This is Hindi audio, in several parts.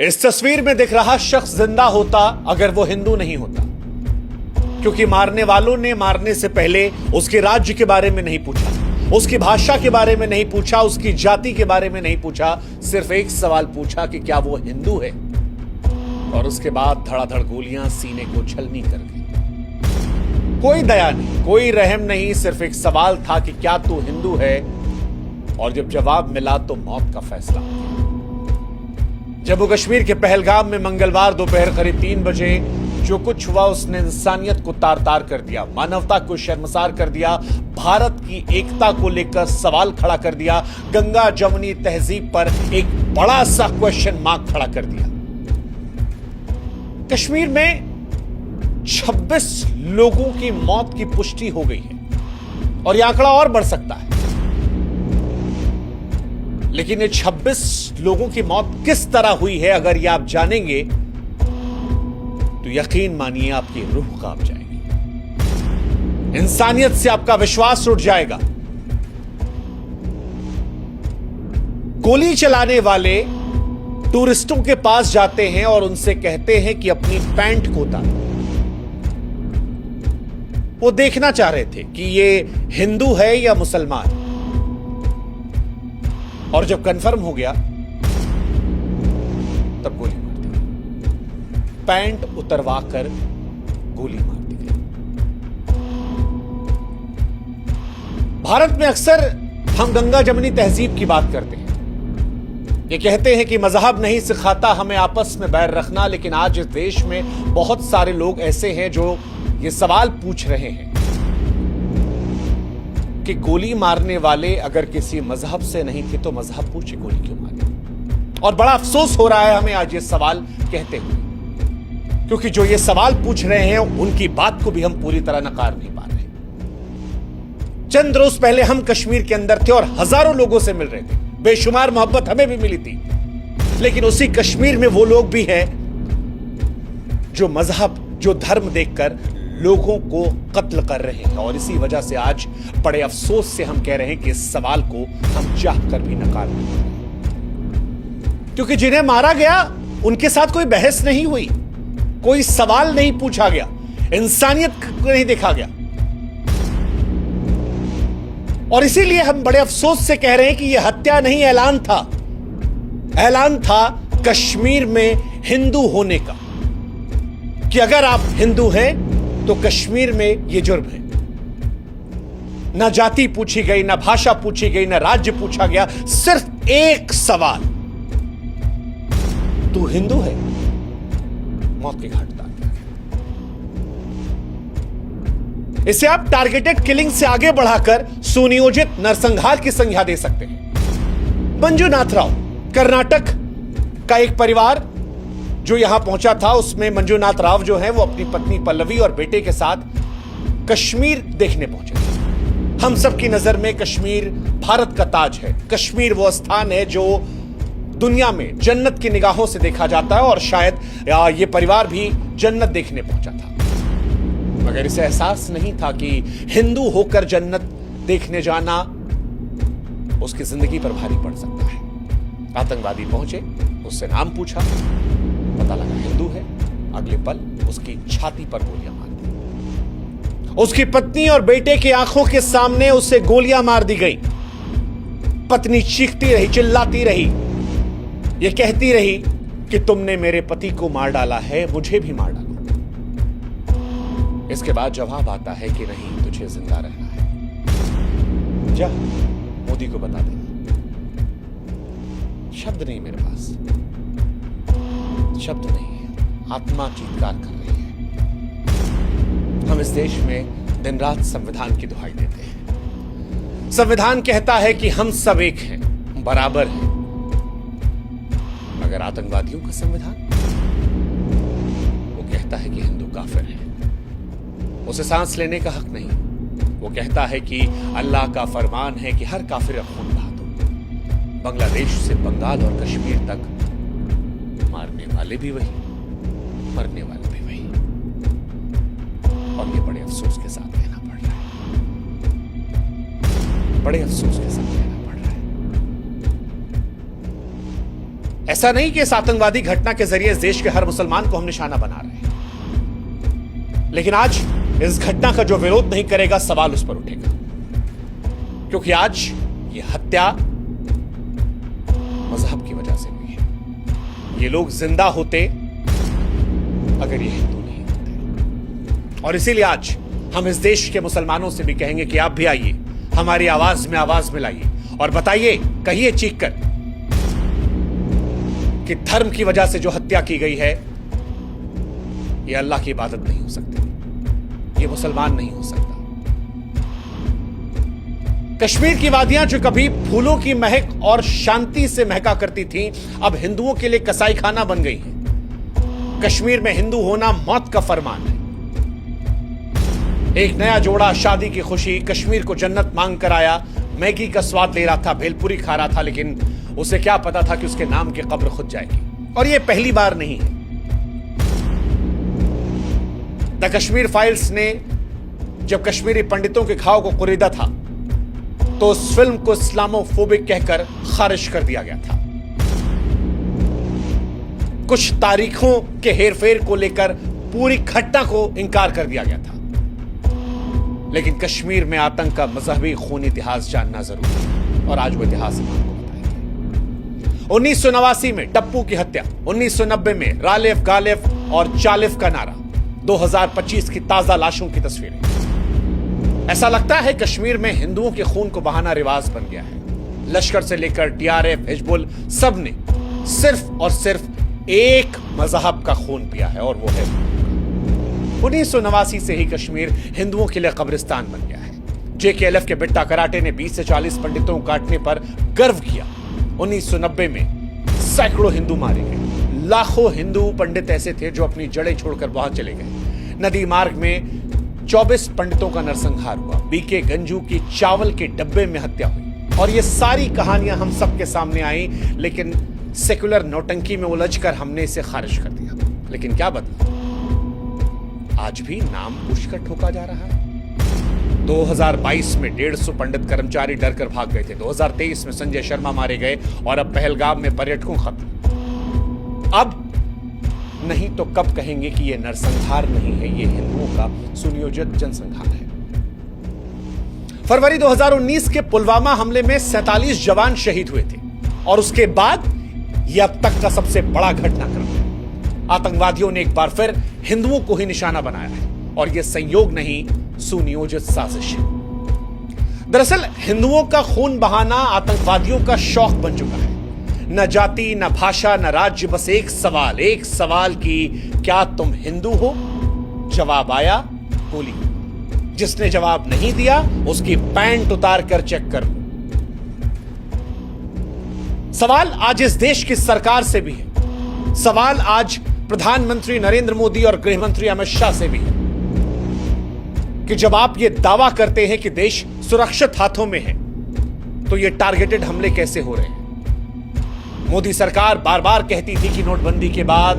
इस तस्वीर में दिख रहा शख्स जिंदा होता अगर वो हिंदू नहीं होता, क्योंकि मारने वालों ने मारने से पहले उसके राज्य के बारे में नहीं पूछा, उसकी भाषा के बारे में नहीं पूछा, उसकी जाति के बारे में नहीं पूछा। सिर्फ एक सवाल पूछा कि क्या वो हिंदू है, और उसके बाद धड़ाधड़ गोलियां सीने को छलनी कर गई। कोई दया नहीं, कोई रहम नहीं, सिर्फ एक सवाल था कि क्या तू हिंदू है, और जब जवाब मिला तो मौत का फैसला हो गया। जम्मू कश्मीर के पहलगाम में मंगलवार दोपहर करीब 3 बजे जो कुछ हुआ उसने इंसानियत को तार तार कर दिया, मानवता को शर्मसार कर दिया, भारत की एकता को लेकर सवाल खड़ा कर दिया, गंगा जमुनी तहजीब पर एक बड़ा सा क्वेश्चन मार्क खड़ा कर दिया। कश्मीर में 26 लोगों की मौत की पुष्टि हो गई है और यह आंकड़ा और बढ़ सकता है, लेकिन ये 26 लोगों की मौत किस तरह हुई है अगर ये आप जानेंगे तो यकीन मानिए आपकी रूह कांप जाएगी, इंसानियत से आपका विश्वास उठ जाएगा। गोली चलाने वाले टूरिस्टों के पास जाते हैं और उनसे कहते हैं कि अपनी पैंट को उतारो। वो देखना चाह रहे थे कि ये हिंदू है या मुसलमान, और जब कंफर्म हो गया तब गोली मार दी गई, पैंट उतरवा कर गोली मार दी गई। भारत में अक्सर हम गंगा जमुनी तहजीब की बात करते हैं, ये कहते हैं कि मजहब नहीं सिखाता हमें आपस में बैर रखना, लेकिन आज इस देश में बहुत सारे लोग ऐसे हैं जो ये सवाल पूछ रहे हैं कि गोली मारने वाले अगर किसी मजहब से नहीं थे तो मजहब पूछे गोली क्यों मारी। और बड़ा अफसोस हो रहा है हमें आज ये सवाल कहते हुए, क्योंकि जो ये सवाल पूछ रहे हैं उनकी बात को भी हम पूरी तरह नकार नहीं पा रहे। चंद रोज पहले हम कश्मीर के अंदर थे और हजारों लोगों से मिल रहे थे, बेशुमार मोहब्बत हमें भी मिली थी, लेकिन उसी कश्मीर में वो लोग भी हैं जो मजहब, जो धर्म देखकर लोगों को कत्ल कर रहे हैं। और इसी वजह से आज बड़े अफसोस से हम कह रहे हैं कि इस सवाल को हम चाहकर भी नकार नहीं पा रहे, क्योंकि जिन्हें मारा गया उनके साथ कोई बहस नहीं हुई, कोई सवाल नहीं पूछा गया, इंसानियत को नहीं देखा गया। और इसीलिए हम बड़े अफसोस से कह रहे हैं कि यह हत्या नहीं, ऐलान था, ऐलान था कश्मीर में हिंदू होने का, कि अगर आप हिंदू हैं तो कश्मीर में यह जुर्म है। ना जाति पूछी गई, ना भाषा पूछी गई, ना राज्य पूछा गया, सिर्फ एक सवाल, तू हिंदू है, मौत के घाट उतार दिया गया। इसे आप टारगेटेड किलिंग से आगे बढ़ाकर सुनियोजित नरसंहार की संज्ञा दे सकते हैं। मंजुनाथ राव, कर्नाटक का एक परिवार जो यहां पहुंचा था, उसमें मंजुनाथ राव जो है वो अपनी पत्नी पल्लवी और बेटे के साथ कश्मीर देखने पहुंचे थे। हम सबकी नजर में कश्मीर भारत का ताज है, कश्मीर वो स्थान है जो दुनिया में जन्नत की निगाहों से देखा जाता है, और शायद ये परिवार भी जन्नत देखने पहुंचा था, मगर इसे एहसास नहीं था कि हिंदू होकर जन्नत देखने जाना उसकी जिंदगी पर भारी पड़ सकता है। आतंकवादी पहुंचे, उससे नाम पूछा, पता लगा हिंदू है, अगले पल उसकी छाती पर गोलियां मार दी। उसकी पत्नी और बेटे की आंखों के सामने उसे गोलियां मार दी गई। पत्नी चीखती रही, चिल्लाती रही, यह कहती रही कि तुमने मेरे पति को मार डाला है, मुझे भी मार डालो। इसके बाद जवाब आता है कि नहीं, तुझे जिंदा रहना है, जा मोदी को बता देना। शब्द नहीं मेरे पास, शब्द नहीं है, आत्मा चीत्कार कर रही है। हम इस देश में दिन रात संविधान की दुहाई देते हैं। संविधान कहता है कि हम सब एक हैं, बराबर हैं, मगर आतंकवादियों का संविधान, वो कहता है कि हिंदू काफिर है, उसे सांस लेने का हक नहीं। वो कहता है कि अल्लाह का फरमान है कि हर काफिर का खून बहा दो। बांग्लादेश से बंगाल और कश्मीर तक मारने वाले भी वही, मरने वाले भी वही, और ये बड़े अफसोस के साथ कहना पड़ रहा है, बड़े अफसोस के साथ कहना पड़ रहा है। ऐसा नहीं कि इस आतंकवादी घटना के जरिए इस देश के हर मुसलमान को हम निशाना बना रहे हैं, लेकिन आज इस घटना का जो विरोध नहीं करेगा, सवाल उस पर उठेगा, क्योंकि आज ये हत्या मजहब की वजह से हुई है। ये लोग जिंदा होते अगर ये हिंदू नहीं होते। और इसीलिए आज हम इस देश के मुसलमानों से भी कहेंगे कि आप भी आइए, हमारी आवाज मिलाइए और बताइए, कहिए चीख कर कि धर्म की वजह से जो हत्या की गई है, ये अल्लाह की इबादत नहीं हो सकती, ये मुसलमान नहीं हो सकता। कश्मीर की वादियां जो कभी फूलों की महक और शांति से महका करती थीं, अब हिंदुओं के लिए कसाई खाना बन गई हैं। कश्मीर में हिंदू होना मौत का फरमान है। एक नया जोड़ा शादी की खुशी, कश्मीर को जन्नत मांग कर आया, मैगी का स्वाद ले रहा था, भेलपुरी खा रहा था, लेकिन उसे क्या पता था कि उसके नाम की कब्र खुद जाएगी। और यह पहली बार नहीं है। द कश्मीर फाइल्स ने जब कश्मीरी पंडितों के घाव को कुरेदा था, तो उस फिल्म को इस्लामोफोबिक कहकर खारिज कर दिया गया था। कुछ तारीखों के हेरफेर को लेकर पूरी घटना को इंकार कर दिया गया था। लेकिन कश्मीर में आतंक का मजहबी खून इतिहास जानना जरूरी है, और आज वो इतिहास हम आपको बताएंगे। 1989 में टप्पू की हत्या, 1990 में रालेफ गालेफ और चालिफ का नारा, 2025 की ताजा लाशों की तस्वीरें। ऐसा लगता है कश्मीर में हिंदुओं के खून को बहाना रिवाज बन गया है। लश्कर से लेकर टीआरएफ, हिजबुल, सब ने सिर्फ और सिर्फ एक मजहब का खून पिया है, और वो है 1989 से ही कश्मीर हिंदुओं के लिए कब्रिस्तान बन गया है। जेकेएलएफ के बिट्टा कराटे ने 20 से 40 पंडितों को काटने पर गर्व किया। 1990 में सैकड़ों हिंदू मारे गए। लाखों हिंदू पंडित ऐसे थे जो अपनी जड़ें छोड़कर वहां चले गए। नदी मार्ग में 24 पंडितों का नरसंहार हुआ। बीके गंजू की चावल के डब्बे में हत्या हुई। और ये सारी कहानियां हम सबके सामने आई, लेकिन सेकुलर नौटंकी में उलझकर हमने इसे खारिज कर दिया। लेकिन क्या बदला? आज भी नाम पूछकर ठोका जा रहा है। 2022 में 150 पंडित कर्मचारी डरकर भाग गए थे। 2023 में संजय शर्मा मारे गए, और अब पहलगाम में पर्यटकों खत्म। अब नहीं तो कब कहेंगे कि यह नरसंहार नहीं है, यह हिंदुओं का सुनियोजित जनसंहार है। फरवरी 2019 के पुलवामा हमले में 47 जवान शहीद हुए थे, और उसके बाद यह अब तक का सबसे बड़ा घटनाक्रम है। आतंकवादियों ने एक बार फिर हिंदुओं को ही निशाना बनाया है, और यह संयोग नहीं, सुनियोजित साजिश है। दरअसल हिंदुओं का खून बहाना आतंकवादियों का शौक बन चुका है। न जाति, न भाषा, न राज्य, बस एक सवाल कि क्या तुम हिंदू हो? जवाब आया गोली। जिसने जवाब नहीं दिया उसकी पैंट उतार कर चेक कर लो। सवाल आज इस देश की सरकार से भी है। सवाल आज प्रधानमंत्री नरेंद्र मोदी और गृहमंत्री अमित शाह से भी है कि जब आप ये दावा करते हैं कि देश सुरक्षित हाथों में है, तो ये टारगेटेड हमले कैसे हो रहे हैं? मोदी सरकार बार बार कहती थी कि नोटबंदी के बाद,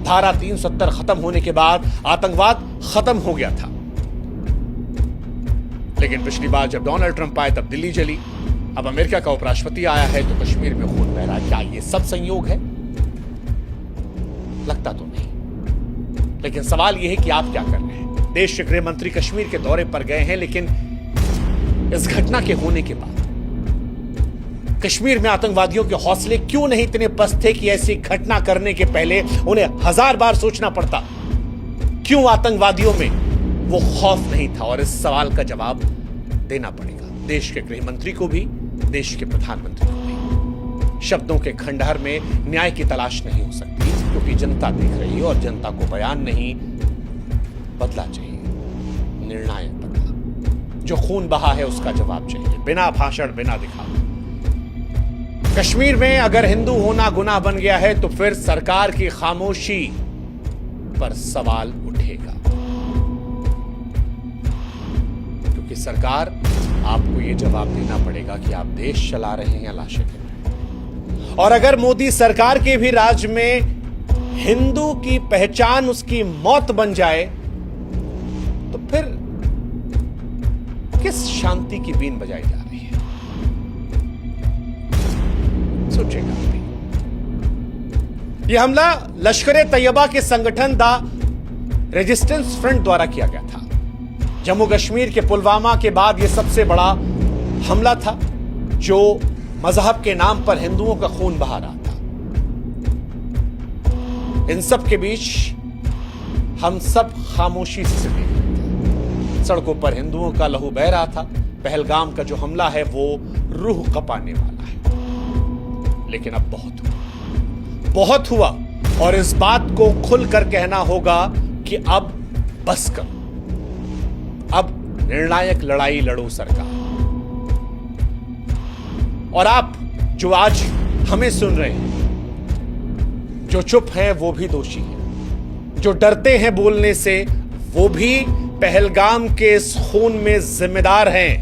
धारा 370 खत्म होने के बाद आतंकवाद खत्म हो गया था। लेकिन पिछली बार जब डोनाल्ड ट्रंप आए तब दिल्ली जली। अब अमेरिका का उपराष्ट्रपति आया है तो कश्मीर में खून बह रहा है। क्या ये सब संयोग है? लगता तो नहीं। लेकिन सवाल यह है कि आप क्या कर रहे हैं? देश के गृह मंत्री कश्मीर के दौरे पर गए हैं, लेकिन इस घटना के होने के बाद कश्मीर में आतंकवादियों के हौसले क्यों नहीं इतने पस्त थे कि ऐसी घटना करने के पहले उन्हें 1000 बार सोचना पड़ता? क्यों आतंकवादियों में वो खौफ नहीं था? और इस सवाल का जवाब देना पड़ेगा देश के गृह मंत्री को भी, देश के प्रधानमंत्री को भी। शब्दों के खंडहर में न्याय की तलाश नहीं हो सकती, क्योंकि जनता देख रही है, और जनता को बयान नहीं, बदला चाहिए, निर्णायक बदला। जो खून बहा है उसका जवाब चाहिए, बिना भाषण, बिना दिखावे। कश्मीर में अगर हिंदू होना गुनाह बन गया है, तो फिर सरकार की खामोशी पर सवाल उठेगा, क्योंकि सरकार आपको यह जवाब देना पड़ेगा कि आप देश चला रहे हैं या लाशें गिन रहे हैं। और अगर मोदी सरकार के भी राज में हिंदू की पहचान उसकी मौत बन जाए, तो फिर किस शांति की बीन बजाई जा रही है? सोचेगा भी। यह हमला लश्कर तैयबा के संगठन द रेजिस्टेंस फ्रंट द्वारा किया गया था। जम्मू कश्मीर के पुलवामा के बाद यह सबसे बड़ा हमला था जो मजहब के नाम पर हिंदुओं का खून बहा रहा था। इन सब के बीच हम सब खामोशी से देख रहे थे। सड़कों पर हिंदुओं का लहू बह रहा था। पहलगाम का जो हमला है वो रूह कपाने वाला है। लेकिन अब बहुत हुआ और इस बात को खुलकर कहना होगा कि अब बस करो। अब निर्णायक लड़ाई लड़ो सरकार। और आप जो आज हमें सुन रहे हैं, जो चुप हैं वो भी दोषी हैं, जो डरते हैं बोलने से वो भी पहलगाम के इस खून में जिम्मेदार हैं।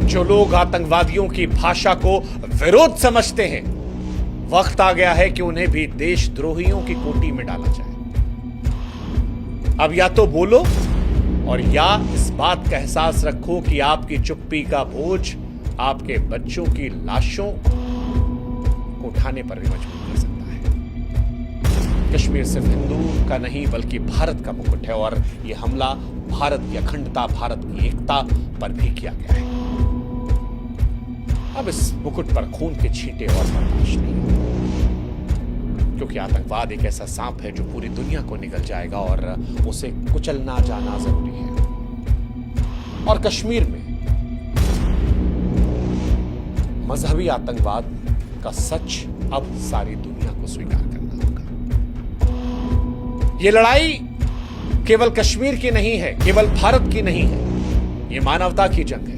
जो लोग आतंकवादियों की भाषा को विरोध समझते हैं, वक्त आ गया है कि उन्हें भी देशद्रोहियों की कोटी में डाला जाए। अब या तो बोलो और या इस बात का एहसास रखो कि आपकी चुप्पी का बोझ आपके बच्चों की लाशों को उठाने पर भी मजबूर कर सकता है। कश्मीर सिर्फ हिंदू का नहीं बल्कि भारत का मुकुट है और यह हमला भारत की अखंडता, भारत की एकता पर भी किया गया है। अब इस मुकुट पर खून के छींटे और बर्दाश्त नहीं, क्योंकि आतंकवाद एक ऐसा सांप है जो पूरी दुनिया को निगल जाएगा और उसे कुचलना जाना जरूरी है। और कश्मीर में मजहबी आतंकवाद का सच अब सारी दुनिया को स्वीकार करना होगा। यह लड़ाई केवल कश्मीर की नहीं है, केवल भारत की नहीं है, यह मानवता की जंग है।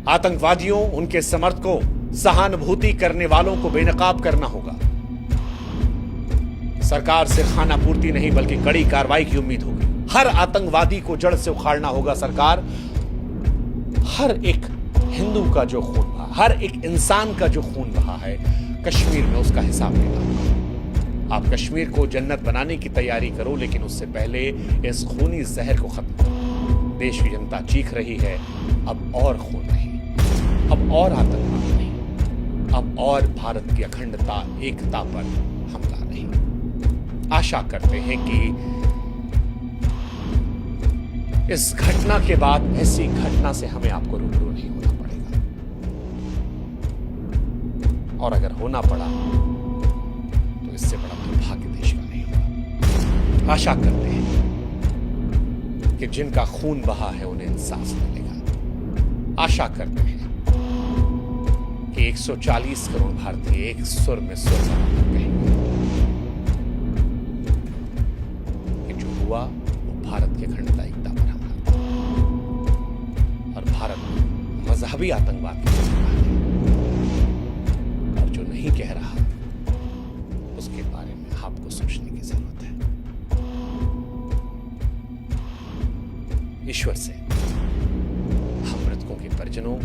आतंकवादियों, उनके समर्थकों, सहानुभूति करने वालों को बेनकाब करना होगा। सरकार से खाना पूर्ति नहीं बल्कि कड़ी कार्रवाई की उम्मीद होगी। हर आतंकवादी को जड़ से उखाड़ना होगा सरकार। हर एक हिंदू का जो खून बहा, हर एक इंसान का जो खून बहा है कश्मीर में, उसका हिसाब लेना होगा। आप कश्मीर को जन्नत बनाने की तैयारी करो, लेकिन उससे पहले इस खूनी जहर को खत्म करो। देश की जनता चीख रही है, अब और खून नहीं, अब और आतंकवाद नहीं, अब और भारत की अखंडता, एकता पर हमला नहीं। आशा करते हैं कि इस घटना के बाद ऐसी घटना से हमें आपको रूबरू नहीं होना पड़ेगा, और अगर होना पड़ा तो इससे बड़ा दुर्भाग्य देश का नहीं होगा। आशा करते हैं कि जिनका खून बहा है उन्हें इंसाफ मिलेगा। आशा करते हैं कि 140 करोड़ भारतीय एक सुर में सुर मिलाकर कहेंगे कि जो हुआ वो भारत की अखंडता, एकता पर हमला था और भारत मजहबी आतंकवाद की है। और जो नहीं कह रहा उसके बारे में आपको सोचने की जरूरत है। ईश्वर से हम मृतकों के परिजनों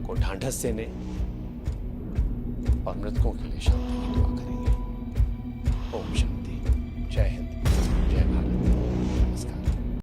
को ढांढस देने और मृतकों के लिए शांति की दुआ करेंगे। ओम शांति। जय हिंद।